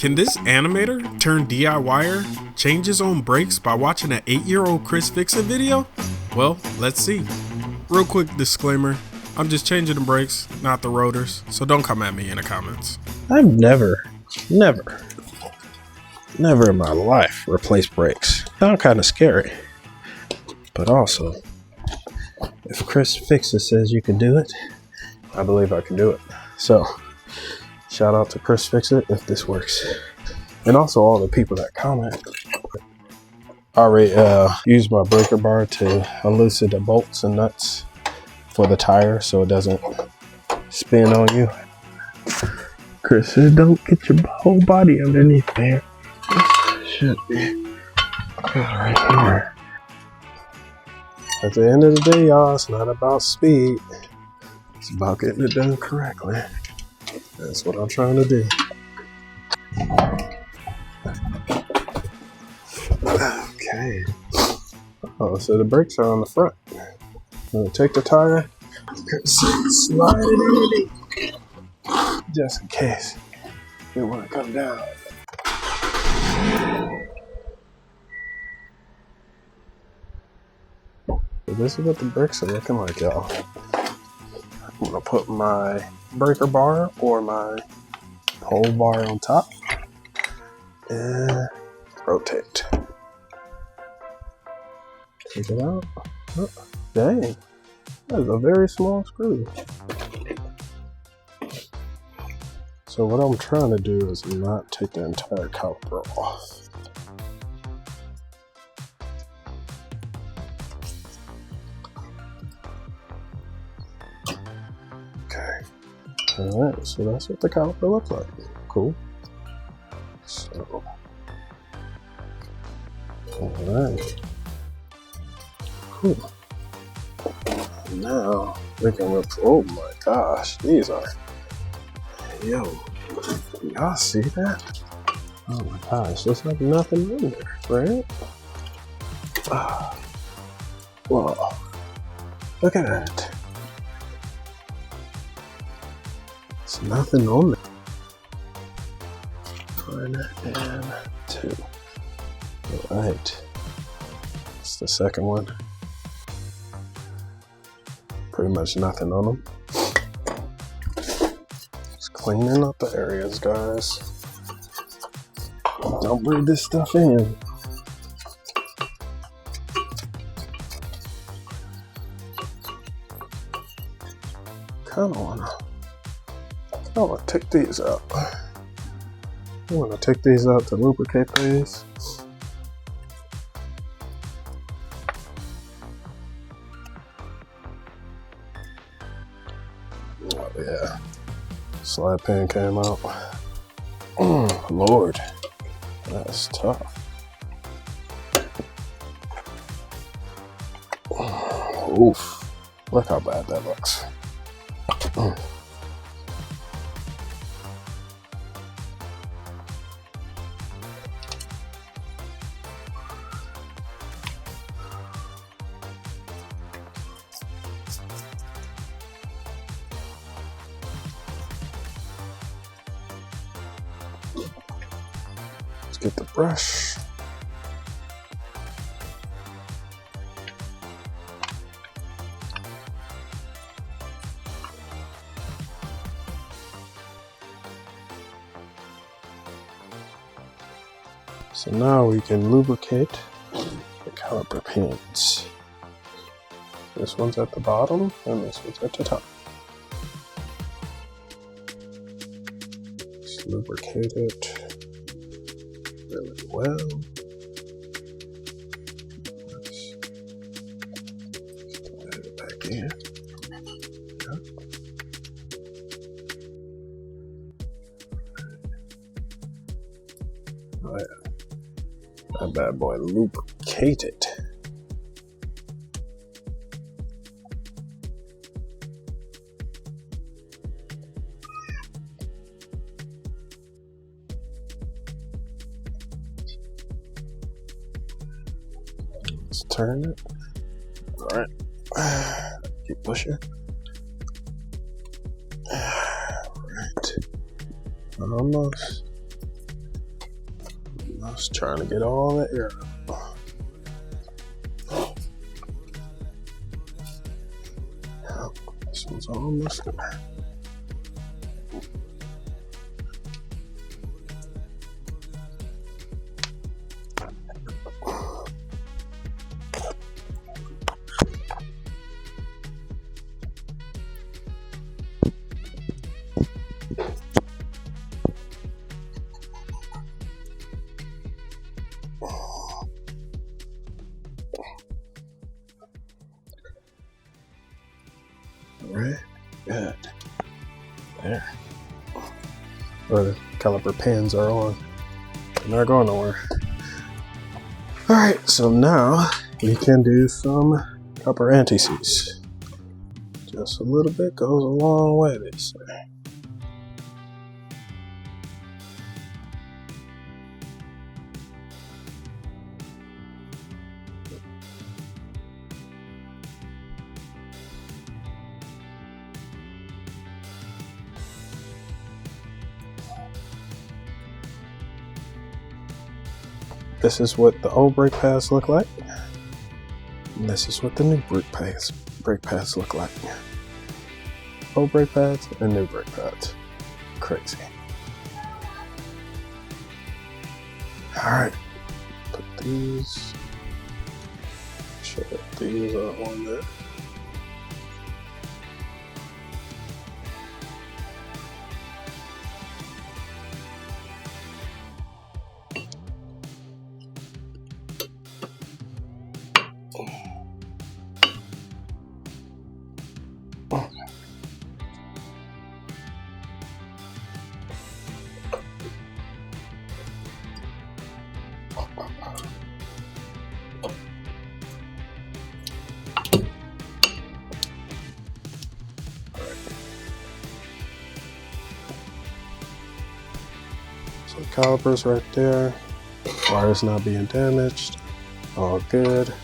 Can this animator turn DIYer change his own brakes by watching an 8-year-old ChrisFix video? Well, let's see. Real quick disclaimer, I'm just changing the brakes, not the rotors, so don't come at me in the comments. I've never in my life replaced brakes. Sound kind of scary. But also, if ChrisFix says you can do it, I believe I can do it. So, shout out to ChrisFix if this works. And also all the people that comment. I already used my breaker bar to loosen the bolts and nuts for the tire so it doesn't spin on you. Chris says don't get your whole body underneath there. This should be good right here. At the end of the day, y'all, it's not about speed. It's about getting it done correctly. That's what I'm trying to do. Okay. Oh, so the brakes are on the front. I'm gonna take the tire, slide it underneath, just in case they want to come down. So this is what the brakes are looking like, y'all. I'm gonna put my breaker bar or my pole bar on top and rotate. Take it out. Oh, dang, that is a very small screw. So what I'm trying to do is not take the entire caliper off. Okay. Alright, so that's what the caliper looks like. Cool. So, alright. Cool. Now we can oh my gosh, these are, yo, y'all see that? Oh my gosh, there's like nothing in there, right? Whoa, look at that. There's nothing on there. 1 and 2. All right, it's the second one. Pretty much nothing on them. Just cleaning up the areas, guys. Don't breathe this stuff in. Kinda wanna take these out. I wanna take these out to lubricate these. Oh yeah, slide pan came out. Lord, that's tough. Oof, look how bad that looks. Get the brush. So now we can lubricate the caliper pins. This one's at the bottom and this one's at the top. Just lubricate it really well. Let's slide it back in. Yeah. Oh yeah, that bad boy lubricated. Let's turn it. All right, keep pushing. All right, almost. Just trying to get all the air out. This one's almost there. Alright, good. There. Where the caliper pins are on. They're not going nowhere. Alright, so now we can do some copper anti-seize. Just a little bit goes a long way, they say. This is what the old brake pads look like. And this is what the new brake pads look like. Old brake pads and new brake pads. Crazy. Alright. Put these. Sure that these are on there. So the calipers right there, wire's not being damaged, all good.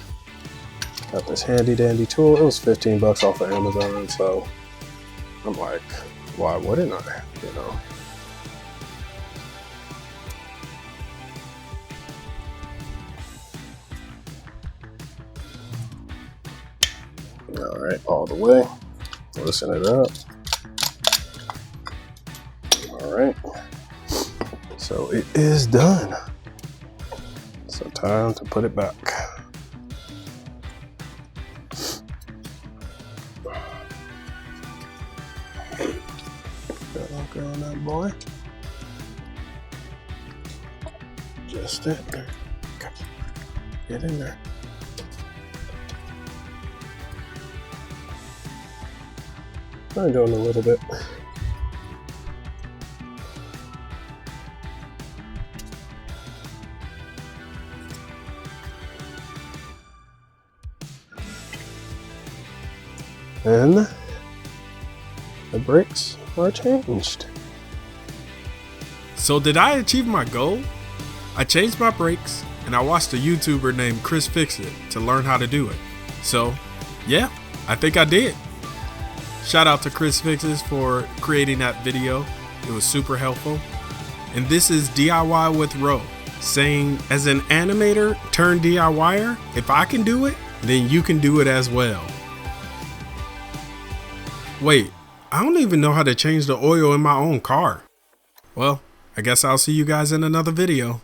Got this handy dandy tool. It was 15 bucks off of Amazon, so I'm like, why wouldn't I, you know? All right, all the way, loosen it up. All right. So it is done. So time to put it back. Got a locker on that boy. Just it. Okay. Get in there. I'm doing a little bit. And the brakes are changed. So did I achieve my goal? I changed my brakes and I watched a YouTuber named ChrisFix to learn how to do it. So yeah, I think I did. Shout out to ChrisFix for creating that video. It was super helpful. And this is DIY with Ro, saying as an animator turned DIYer, if I can do it, then you can do it as well. Wait, I don't even know how to change the oil in my own car. Well, I guess I'll see you guys in another video.